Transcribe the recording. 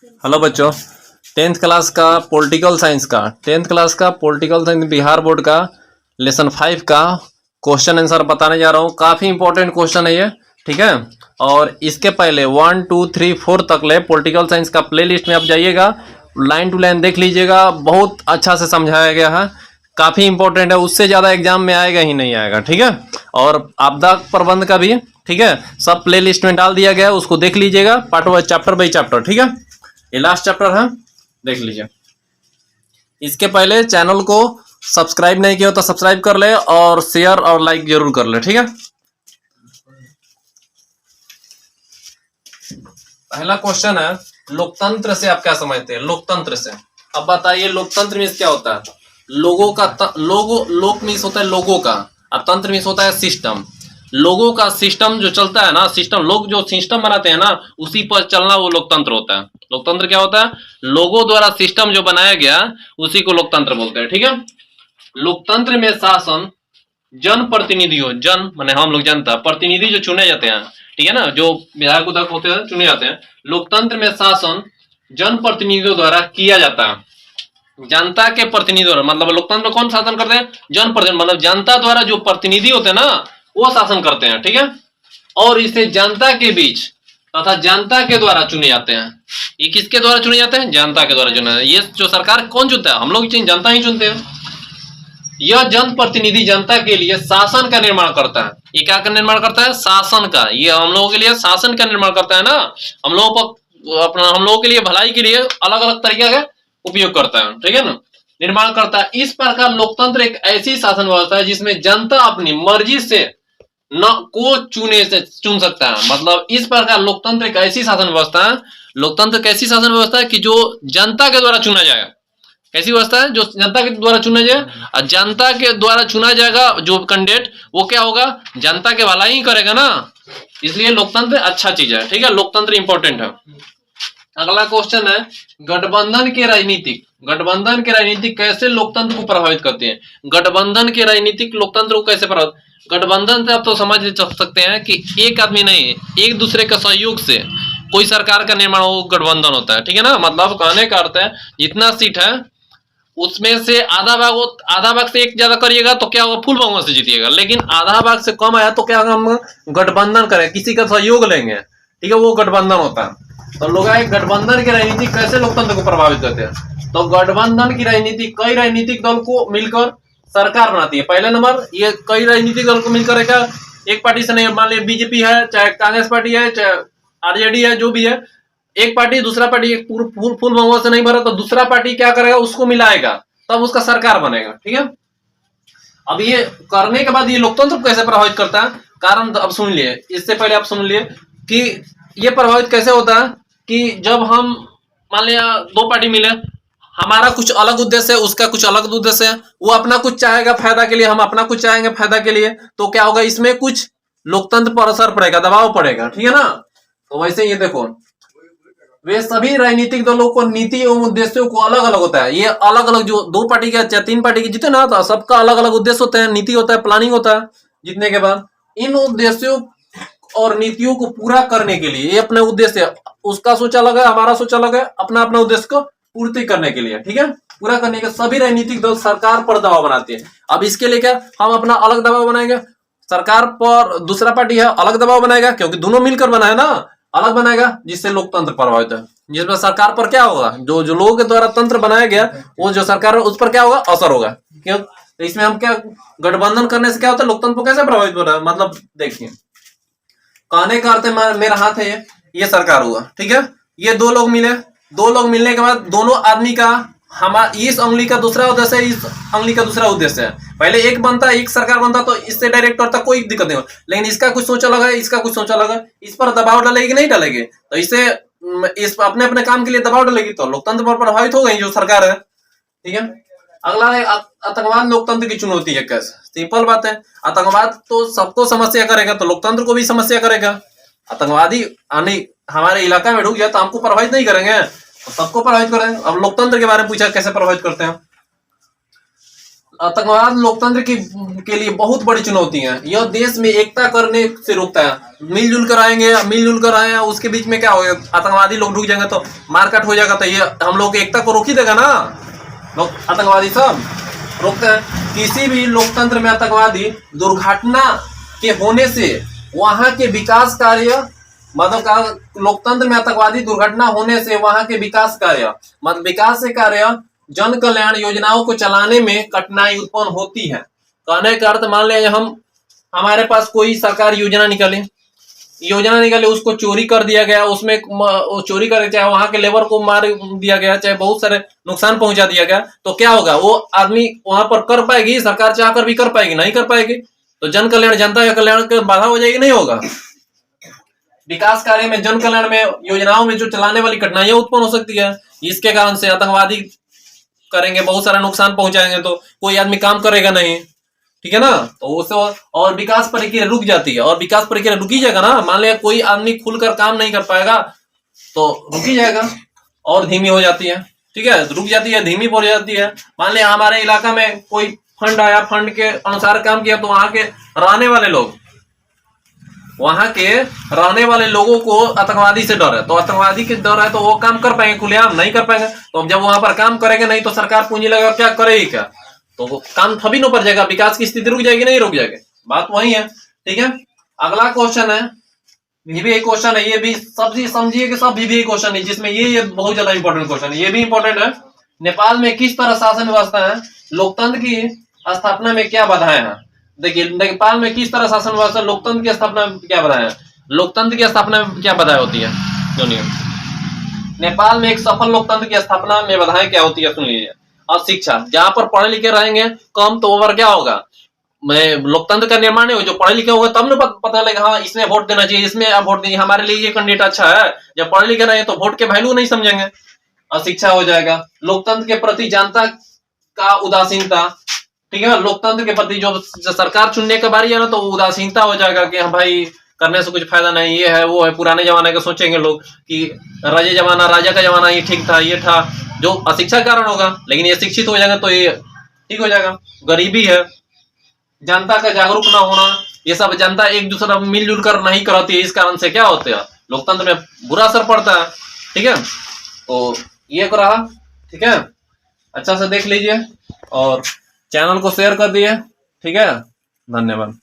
Hello बच्चों, tenth class का political science Bihar board का लेसन 5 का क्वेश्चन आंसर बताने जा रहा हूँ। काफ़ी इंपॉर्टेंट क्वेश्चन है ये, ठीक है। और इसके पहले 1 2 3 4 तक ले पॉलिटिकल साइंस का प्ले लिस्ट में आप जाइएगा, लाइन टू लाइन देख लीजिएगा। बहुत अच्छा से समझाया गया है, काफ़ी इंपॉर्टेंट है। उससे ज़्यादा एग्जाम में आएगा ही नहीं आएगा, ठीक है। और आपदा प्रबंध का भी, ठीक है, सब प्ले लिस्ट में डाल दिया गया है, उसको देख लीजिएगा part wise, chapter by chapter, ठीक है। ये लास्ट चैप्टर है, देख लीजिए। इसके पहले चैनल को सब्सक्राइब नहीं किया तो सब्सक्राइब कर ले और शेयर और लाइक जरूर कर ले, ठीक है। पहला क्वेश्चन है, लोकतंत्र से आप क्या समझते हैं? लोकतंत्र से अब बताइए, लोकतंत्र मीन्स क्या होता है? लोगों का लोक मीन्स होता है लोगों का, और तंत्र मीन्स होता है सिस्टम। लोगों का सिस्टम जो चलता है ना, सिस्टम, लोग जो सिस्टम बनाते हैं ना, उसी पर चलना वो लोकतंत्र होता है। लोकतंत्र क्या होता है? लोगों द्वारा सिस्टम जो बनाया गया उसी को लोकतंत्र बोलते हैं, ठीक है। लोकतंत्र में शासन जन प्रतिनिधियों, जन माने हम लोग, जनता, प्रतिनिधि जो चुने जाते हैं, ठीक है ना, जो विधायक उधक होते हैं, चुने जाते हैं। लोकतंत्र में शासन जन प्रतिनिधियों द्वारा किया जाता है, जनता के प्रतिनिधि द्वारा। मतलब लोकतंत्र में कौन शासन करते हैं? जन प्रतिनिधि, मतलब जनता द्वारा जो प्रतिनिधि होते हैं ना, वो शासन करते हैं, ठीक है। और इसे जनता के बीच तथा जनता के द्वारा चुने जाते हैं। ये किसके द्वारा चुने जाते हैं? जनता के द्वारा चुने जाते हैं। ये जो सरकार कौन चुनता है? हम लोग जनता ही चुनते हैं। यह जन प्रतिनिधि जनता के लिए शासन का निर्माण करता है। ये क्या का निर्माण करता है? शासन का। ये हम लोगों के लिए शासन का निर्माण करता है ना। हम लोगों के लिए भलाई के लिए अलग अलग तरीके का उपयोग करता है, ठीक है ना, निर्माण करता है। इस प्रकार लोकतंत्र एक ऐसी शासन व्यवस्था है जिसमें जनता अपनी मर्जी से न को चुन सकता है। मतलब इस प्रकार लोकतंत्र एक ऐसी शासन व्यवस्था है, लोकतंत्र कैसी शासन व्यवस्था है कि जो जनता के द्वारा चुना जाएगा। कैसी व्यवस्था है? जो जनता के द्वारा चुना जाए, और जनता के द्वारा चुना जाएगा जो कैंडिडेट, वो क्या होगा? जनता के भलाई ही करेगा ना। इसलिए लोकतंत्र अच्छा चीज है, ठीक है। लोकतंत्र इंपॉर्टेंट है। अगला क्वेश्चन है, गठबंधन के राजनीतिक कैसे लोकतंत्र को प्रभावित करते हैं? गठबंधन के राजनीतिक लोकतंत्र को कैसे प्रभावित? गठबंधन से आप तो समझ सकते हैं कि एक आदमी नहीं, एक दूसरे का सहयोग से कोई सरकार का निर्माण हो, गठबंधन होता है, ठीक है ना। मतलब कहने का अर्थ है, जितना सीट है उसमें से आधा भाग से एक ज्यादा करिएगा तो क्या होगा? फुल बहुमत से जीतिएगा। लेकिन आधा भाग से कम आया तो क्या होगा? हम गठबंधन करें, किसी का सहयोग लेंगे, ठीक है, वो गठबंधन होता है। तो लोग आए, गठबंधन की राजनीति कैसे लोकतंत्र को प्रभावित करते हैं? तो गठबंधन की राजनीति कई राजनीतिक दल को मिलकर सरकार बनाती है। पहले नंबर, ये कई राजनीतिक दल को मिलकर एक पार्टी से नहीं, मान लीजिए बीजेपी है, चाहे कांग्रेस पार्टी है, चाहे आरजेडी है, जो भी है, एक पार्टी दूसरा पार्टी एक फुल बहुमत से नहीं भरा तो दूसरा पार्टी क्या करेगा? उसको मिलाएगा, तब उसका सरकार बनेगा, ठीक है। अब ये करने के बाद ये लोकतंत्र को कैसे प्रभावित करता है? कारण अब सुन लिए, इससे पहले आप सुन लिए कि ये प्रभावित कैसे होता है कि जब हम मान लिया दो पार्टी मिले, हमारा कुछ अलग उद्देश्य है, उसका कुछ अलग उद्देश्य है, वो अपना कुछ चाहेगा फायदा के लिए, हम अपना कुछ चाहेंगे फायदा के लिए, तो क्या होगा? इसमें कुछ लोकतंत्र पर असर पड़ेगा, दबाव पड़ेगा, ठीक है ना। तो वैसे ये देखो, वे सभी राजनीतिक दलों को नीति एवं उद्देश्यों को अलग अलग होता है। ये अलग अलग जो दो पार्टी के या तीन पार्टी के जीते ना, तो सबका अलग अलग उद्देश्य होता है, नीति होता है, प्लानिंग होता है। जीतने के बाद इन उद्देश्यों और नीतियों को पूरा करने के लिए, ये अपने उद्देश्य, उसका सोचा अलग है, हमारा सोचा अलग है, अपना अपना उद्देश्य को पूर्ति करने के लिए, ठीक है, पूरा करने के सभी राजनीतिक दल सरकार पर दबाव बनाते हैं। अब इसके लिए क्या, हम अपना अलग दबाव बनाएंगे, सरकार पर दूसरा पार्टी है अलग दबाव बनाएगा, क्योंकि दोनों मिलकर बनाए ना, अलग बनाएगा, जिससे लोकतंत्र प्रभावित है। जिसमें सरकार पर क्या होगा? जो लोगों के द्वारा तंत्र बनाया गया, वो जो सरकार है उस पर क्या होगा? असर होगा। क्यों? तो इसमें हम क्या, गठबंधन करने से क्या होता है? लोकतंत्र को कैसे प्रभावित हो रहा है? मतलब देखिए, कहने का अर्थ है, मेरा हाथ है ये सरकार हुआ, ठीक है, ये दो लोग मिलने के बाद दोनों आदमी का, हमारा इस उंगली का दूसरा उद्देश्य है, इस उंगली का दूसरा उद्देश्य है। पहले एक बनता, एक सरकार बनता तो इससे डायरेक्ट करता, कोई दिक्कत नहीं हो, लेकिन इसका कुछ सोचा लगा, इसका कुछ सोचा लगा, इस पर दबाव डालेगी नहीं डालेगी, तो इससे इस अपने अपने काम के लिए दबाव डालेगी, तो लोकतंत्र पर प्रभावित हो गई जो सरकार है, ठीक है। अगला है आतंकवाद लोकतंत्र की चुनौती है। कैसे? सिंपल बात है, आतंकवाद तो सबको समस्या करेगा, तो लोकतंत्र को भी समस्या करेगा। आतंकवादी आने हमारे इलाका में ढुक जाए तो हमको प्रभावित नहीं करेंगे, तो सबको प्रभावित करेंगे। अब लोकतंत्र के बारे में पूछा कैसे प्रभावित करते हैं? आतंकवाद लोकतंत्र के लिए बहुत बड़ी चुनौती है। यह देश में एकता करने से रोकता है। मिलजुल कर आएंगे, मिलजुल कर आए, उसके बीच में क्या होगा, आतंकवादी लोग ढुक जाएंगे तो मारकाट हो जाएगा, तो ये हम लोग की एकता को रोक ही देगा ना। लोग आतंकवादी सब रोकते हैं। किसी भी लोकतंत्र में आतंकवादी दुर्घटना के होने से वहां के विकास कार्य, मतलब लोकतंत्र में आतंकवादी दुर्घटना होने से वहां के विकास कार्य, मतलब विकास से कार्य, जन कल्याण योजनाओं को चलाने में कठिनाई उत्पन्न होती है। कहने का अर्थ, मान लिया हम, हमारे पास कोई सरकार योजना निकाले, उसको चोरी कर दिया गया, उसमें चोरी कर, चाहे वहां के लेबर को मार दिया गया, चाहे बहुत सारे नुकसान पहुंचा दिया गया, तो क्या होगा, वो आदमी वहां पर कर पाएगी, सरकार चाहकर भी कर पाएगी? नहीं कर पाएगी। तो जन कल्याण, जनता का कल्याण का बाधा हो जाएगी, नहीं होगा। विकास कार्य में, जन कल्याण में, योजनाओं में जो चलाने वाली कठिनाइयां उत्पन्न हो सकती है, इसके कारण से आतंकवादी करेंगे, बहुत सारा नुकसान पहुंचाएंगे, तो कोई आदमी काम करेगा नहीं, ठीक है ना। तो उससे और विकास प्रक्रिया रुक जाती है, और विकास प्रक्रिया रुकी जाएगा ना। मान लिया कोई आदमी खुलकर काम नहीं कर पाएगा तो रुकी जाएगा और धीमी हो जाती है, ठीक है, रुक जाती है, धीमी हो जाती है। मान लिया हमारे इलाका में कोई फंड आया, फंड के अनुसार काम किया, तो वहां के रहने वाले लोगों को आतंकवादी से डर है, तो आतंकवादी के डर है तो वो काम कर पाएंगे, खुलेआम नहीं कर पाएंगे। तो अब जब वहां पर काम करेंगे नहीं तो सरकार पूंजी लगा क्या करेगी, क्या तो वो काम थभी न पर जाएगा, विकास की स्थिति रुक जाएगी, नहीं रुक जाएगी। बात वही है, ठीक है। अगला क्वेश्चन है, ये भी एक क्वेश्चन है, ये भी सब समझिए कि सब भी एक क्वेश्चन है, जिसमें ये बहुत ज्यादा इंपॉर्टेंट क्वेश्चन है, ये भी इंपॉर्टेंट है। नेपाल में किस तरह शासन व्यवस्था है, लोकतंत्र की स्थापना में क्या बाधाएं हैं? देखिए, नेपाल में किस तरह शासन व्यवस्था, लोकतंत्र की स्थापना में क्या बाधाएं हैं, लोकतंत्र की स्थापना में क्या बाधाएं होती है, सुनिए। नेपाल में एक सफल लोकतंत्र की स्थापना में बाधाएं क्या होती है, सुन लीजिए। और शिक्षा, जहां पर पढ़े लिखे रहेंगे कम, तो ओवर क्या होगा, मैं लोकतंत्र का निर्माण नहीं हो, जो पढ़े लिखे होगा तब न पता लगेगा, हाँ इसमें वोट देना चाहिए, इसमें आप वोट दीजिए, हमारे लिए ये कैंडिडेट अच्छा है। जब पढ़े लिखे नहीं तो वोट के वैल्यू नहीं समझेंगे, अशिक्षा हो जाएगा। लोकतंत्र के प्रति जनता का उदासीनता, ठीक है, लोकतंत्र के प्रति जो सरकार चुनने के बारी है ना, तो उदासीनता हो जाएगा कि हाँ भाई करने से कुछ फायदा नहीं, ये है वो है, पुराने जमाने का सोचेंगे लोग कि राजा का जमाना ये ठीक था, ये था, जो अशिक्षा के कारण होगा। लेकिन ये शिक्षित हो जाएगा तो ये ठीक हो जाएगा। गरीबी है, जनता का जागरूक ना होना, ये सब, जनता एक दूसरा मिलजुल कर नहीं कराती है, इस कारण से क्या होता है, लोकतंत्र में बुरा असर पड़ता है, ठीक है। तो ये रहा, ठीक है, अच्छा से देख लीजिए और चैनल को शेयर कर दिए, ठीक है, धन्यवाद।